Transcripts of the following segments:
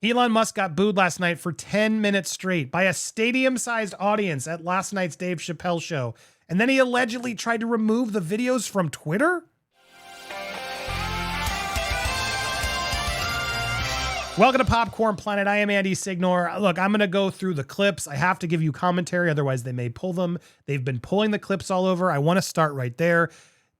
Elon Musk got booed last night for 10 minutes straight by a stadium-sized audience at last night's Dave Chappelle show. And then he allegedly tried to remove the videos from Twitter? Welcome to Popcorn Planet. I am Andy Signore. Look, I'm going to go through the clips. I have to give you commentary, otherwise they may pull them. They've been pulling the clips all over. I want to start right there.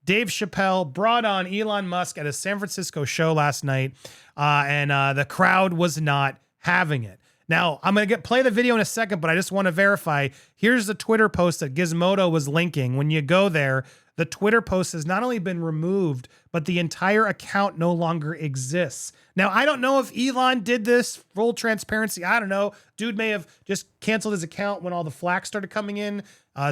Dave Chappelle brought on Elon Musk at a San Francisco show last night, and the crowd was not having it. Now, I'm going to play the video in a second, but I just want to verify. Here's the Twitter post that Gizmodo was linking. When you go there, the Twitter post has not only been removed, but the entire account no longer exists. Now, I don't know if Elon did this, full transparency. I don't know. Dude may have just canceled his account when all the flack started coming in.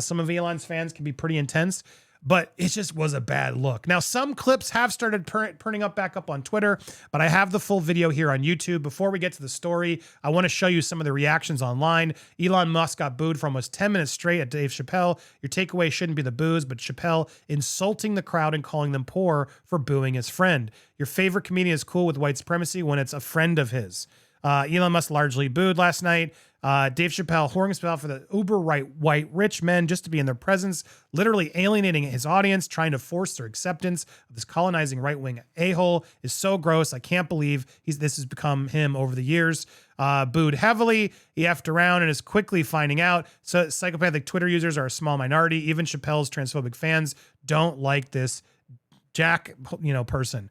Some of Elon's fans can be pretty intense, but it just was a bad look. Now, some clips have started turning up back up on Twitter, but I have the full video here on YouTube. Before we get to the story, I want to show you some of the reactions online. Elon Musk got booed for almost 10 minutes straight at Dave Chappelle. Your takeaway shouldn't be the boos, but Chappelle insulting the crowd and calling them poor for booing his friend. Your favorite comedian is cool with white supremacy when it's a friend of his. Elon Musk largely booed last night. Dave Chappelle whoring himself for the uber white rich men just to be in their presence, literally alienating his audience, trying to force their acceptance of this colonizing right-wing a-hole is so gross. I can't believe this has become him over the years. Booed heavily. He effed around and is quickly finding out. So psychopathic Twitter users are a small minority. Even Chappelle's transphobic fans don't like this Jack, person.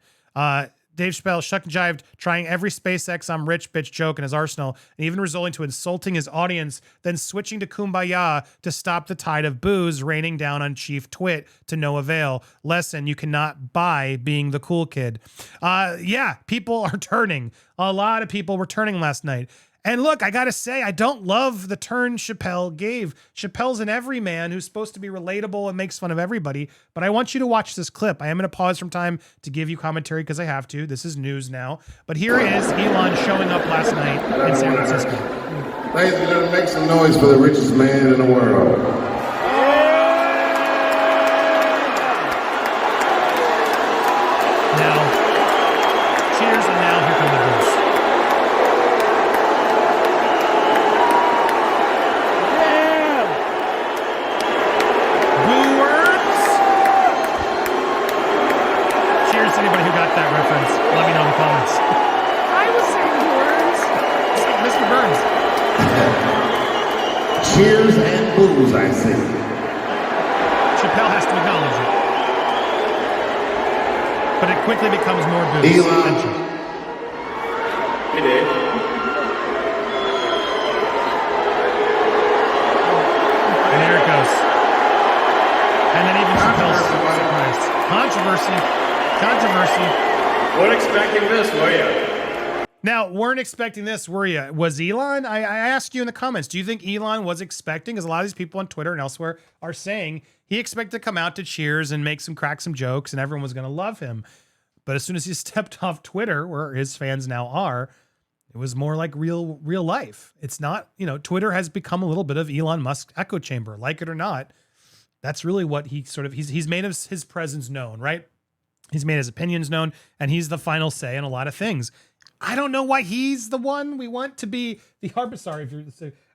Dave Chappelle shuck and jived, trying every SpaceX I'm rich bitch joke in his arsenal, and even resorting to insulting his audience, then switching to kumbaya to stop the tide of boos raining down on Chief Twit to no avail. Lesson you cannot buy being the cool kid. Yeah, people are turning. A lot of people were turning last night. And look, I got to say, I don't love the turn Chappelle gave. Chappelle's an everyman who's supposed to be relatable and makes fun of everybody. But I want you to watch this clip. I am going to pause from time to give you commentary because I have to. This is news now. But here is Elon showing up last night in San Francisco. Ladies and gentlemen, make some noise for the richest man in the world. Now, cheers, and now here come the boos. Anybody who got that reference, let me know in the comments. I was saying words. It's like Mr. Burns. Cheers and booze, I see. Chappelle has to acknowledge it. But it quickly becomes more booze. Elon. Hey, Dave. And there it goes. And then even Chappelle's surprised. Controversy. Weren't expecting this, were you? Now, weren't expecting this, were you? Was Elon? I asked you in the comments, do you think Elon was expecting, because a lot of these people on Twitter and elsewhere are saying he expected to come out to cheers and crack some jokes and everyone was going to love him. But as soon as he stepped off Twitter, where his fans now are, it was more like real life. It's not, Twitter has become a little bit of Elon Musk's echo chamber, like it or not. That's really what he's made his presence known, right? He's made his opinions known, and he's the final say on a lot of things. I don't know why he's the one we want to be the arbitrator.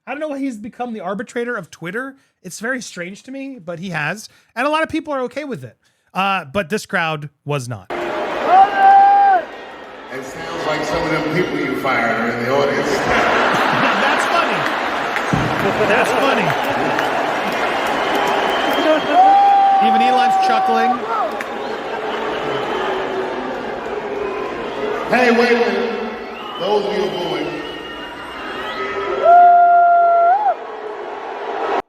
I don't know why he's become the arbitrator of Twitter. It's very strange to me, but he has. And a lot of people are okay with it. But this crowd was not. It sounds like some of them people you fired are in the audience. That's funny. That's funny. Even Elon's chuckling. Hey, wait a minute. Those of you booing.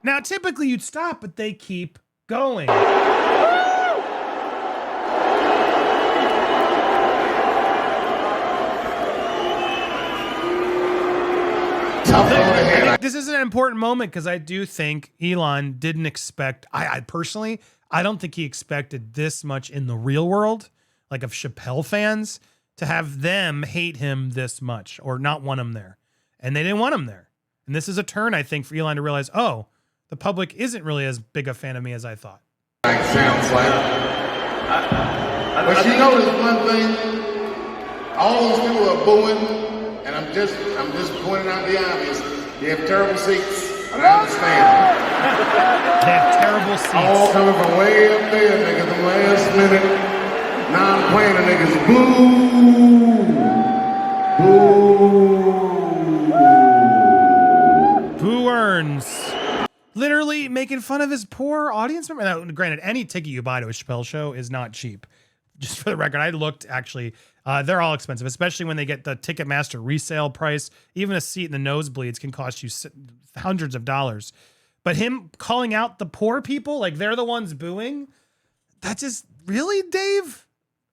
Now, typically you'd stop, but they keep going. I think this is an important moment because I do think Elon didn't expect, I personally, I don't think he expected this much in the real world, like of Chappelle fans, to have them hate him this much or not want him there. And they didn't want him there. And this is a turn, I think, for Elon to realize, oh, the public isn't really as big a fan of me as I thought. Sounds like. But you notice one thing, all those people are booing, and I'm I'm just pointing out the obvious. You have terrible seats, but I understand. They have terrible seats. All coming from way up there, nigga, the last minute. Non-planner niggas, boo! Boo! Boo earns. Literally making fun of his poor audience member. Now, granted, any ticket you buy to a Chappelle show is not cheap. Just for the record, I looked actually. They're all expensive, especially when they get the Ticketmaster resale price. Even a seat in the nosebleeds can cost you hundreds of dollars. But him calling out the poor people, like they're the ones booing, that just really, Dave?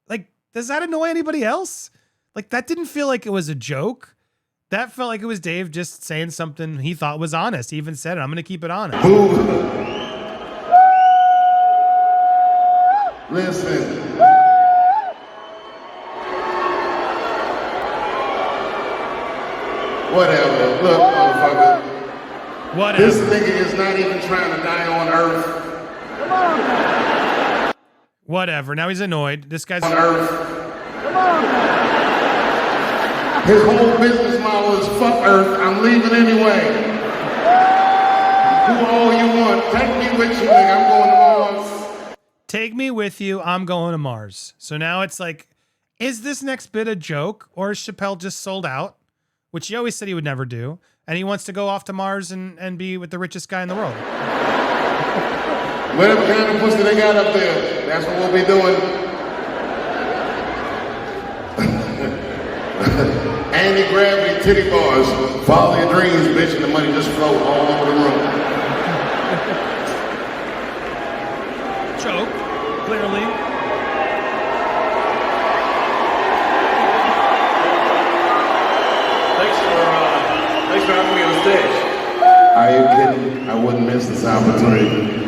Like, does that annoy anybody else? Like, that didn't feel like it was a joke. That felt like it was Dave just saying something he thought was honest. He even said it. I'm going to keep it honest. Boo! Listen. Whatever. Look, motherfucker. Whatever. This nigga is not even trying to die on Earth. Whatever. Now he's annoyed. This guy's on Earth. His whole business model is fuck Earth. I'm leaving anyway. Do all you want. Take me with you, nigga. I'm going to Mars. Take me with you. I'm going to Mars. So now it's like, is this next bit a joke, or is Chappelle just sold out? Which he always said he would never do. And he wants to go off to Mars and be with the richest guy in the world. Whatever kind of pussy they got up there, that's what we'll be doing. Anti-gravity titty bars. Follow your dreams, bitch, and the money just float all over the room. Joke, clearly. Thanks for having me on stage. Are you kidding? I wouldn't miss this opportunity.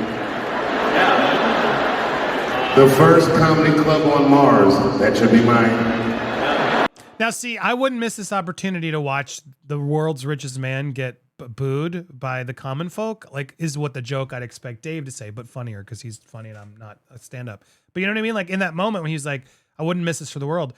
Yeah. The first comedy club on Mars. That should be mine. Now, see, I wouldn't miss this opportunity to watch the world's richest man get booed by the common folk. Like, is what the joke I'd expect Dave to say, but funnier because he's funny and I'm not a stand-up. But you know what I mean? Like in that moment when he's like, I wouldn't miss this for the world.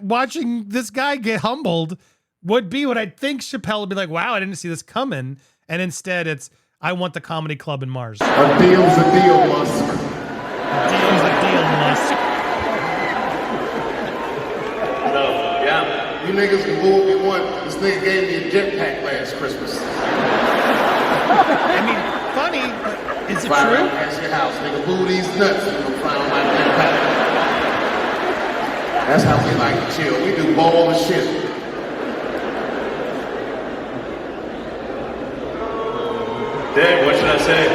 Watching this guy get humbled would be what I'd think Chappelle would be like, wow, I didn't see this coming. And instead it's, I want the comedy club in Mars. A deal's a deal, Musk. A deal's a deal, Musk. So, yeah. You niggas can boo if you want. This nigga gave me a jetpack last Christmas. I mean, funny, but is it Fly true? right past your house, nigga. Boo these nuts and you'll fly on my jetpack. That's how we like to chill. We do ball and shit. Dave, what should I say?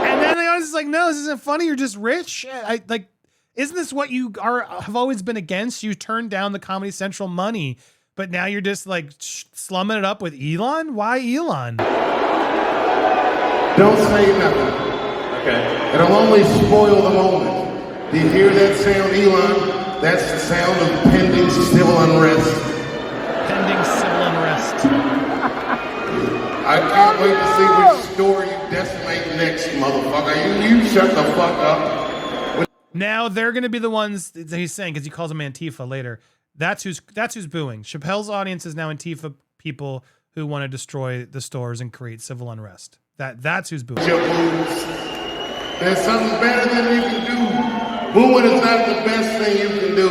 And then the audience is like, no, this isn't funny. You're just rich. I like, isn't this what you have always been against? You turned down the Comedy Central money, but now you're just like slumming it up with Elon. Why Elon? Don't say nothing. Okay. It'll only spoil the moment. Do you hear that sound, Elon? That's the sound of pending civil unrest. Pending civil unrest. I can't wait to see which store you decimate next, motherfucker. You shut the fuck up. Now they're going to be the ones that he's saying, because he calls them Antifa later. That's who's booing. Chappelle's audience is now Antifa people who want to destroy the stores and create civil unrest. That's who's booing. Your boobs. There's something better than you can do. Booing is not the best thing you can do.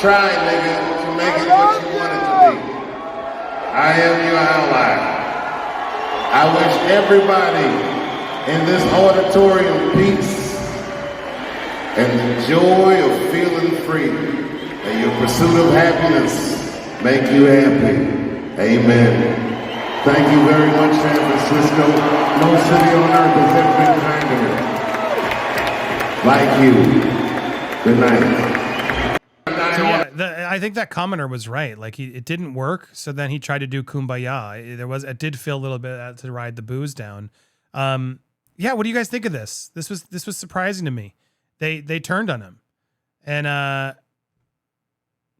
Try, nigga, to make it what you want it to be. I am your ally. I wish everybody in this auditorium peace and the joy of feeling free, and your pursuit of happiness make you happy. Amen. Thank you very much, San Francisco. No city on earth has ever been kinder. Like you. Good night. So yeah, I think that commenter was right. Like it didn't work. So then he tried to do Kumbaya. It did feel a little bit to ride the booze down. Yeah. What do you guys think of this? This was surprising to me. They turned on him, and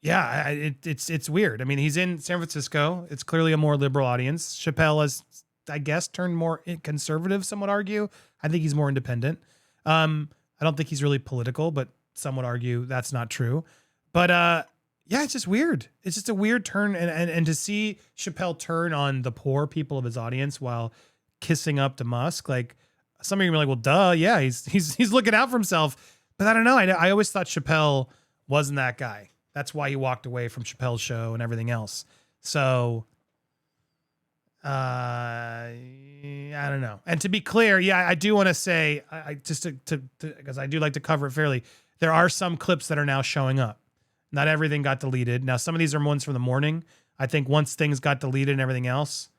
yeah, it's weird. I mean, he's in San Francisco. It's clearly a more liberal audience. Chappelle has, I guess, turned more conservative. Some would argue. I think he's more independent. I don't think he's really political, but some would argue that's not true. But Yeah, it's just weird. It's just a weird turn. And to see Chappelle turn on the poor people of his audience while kissing up to Musk, like some of you are like, well, duh. Yeah, he's looking out for himself. But I don't know. I always thought Chappelle wasn't that guy. That's why he walked away from Chappelle's show and everything else. So, I don't know. And to be clear, yeah, I do want to say, I just to because I do like to cover it fairly. There are some clips that are now showing up. Not everything got deleted. Now, some of these are ones from the morning. I think once things got deleted and everything else,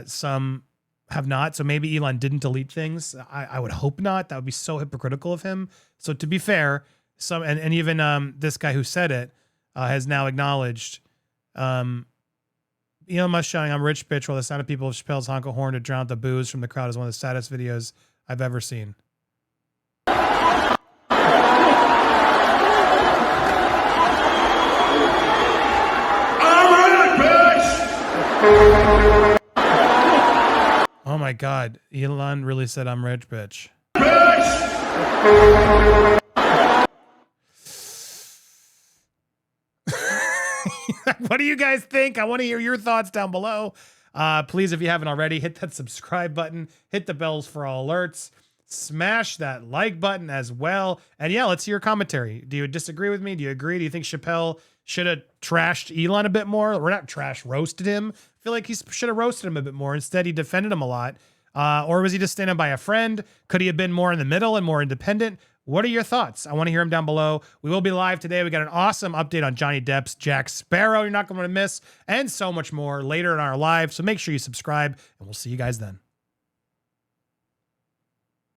some have not. So maybe Elon didn't delete things. I would hope not. That would be so hypocritical of him. So to be fair, some and even this guy who said it has now acknowledged Elon Musk shouting, "I'm rich, bitch," while the sound of people of Chappelle's honk a horn to drown out the boos from the crowd is one of the saddest videos I've ever seen. Oh my God. Elon really said, "I'm rich, bitch." What do you guys think? I want to hear your thoughts down below. Please, if you haven't already, hit that subscribe button, hit the bells for all alerts, smash that like button as well. And yeah, let's hear your commentary. Do you disagree with me? Do you agree? Do you think Chappelle should have trashed Elon a bit more? Or not trash, roasted him? I feel like he should have roasted him a bit more. Instead, he defended him a lot. Or was he just standing by a friend? Could he have been more in the middle and more independent? What are your thoughts? I want to hear them down below. We will be live today. We got an awesome update on Johnny Depp's Jack Sparrow you're not going to miss, and so much more later in our live. So make sure you subscribe, and we'll see you guys then.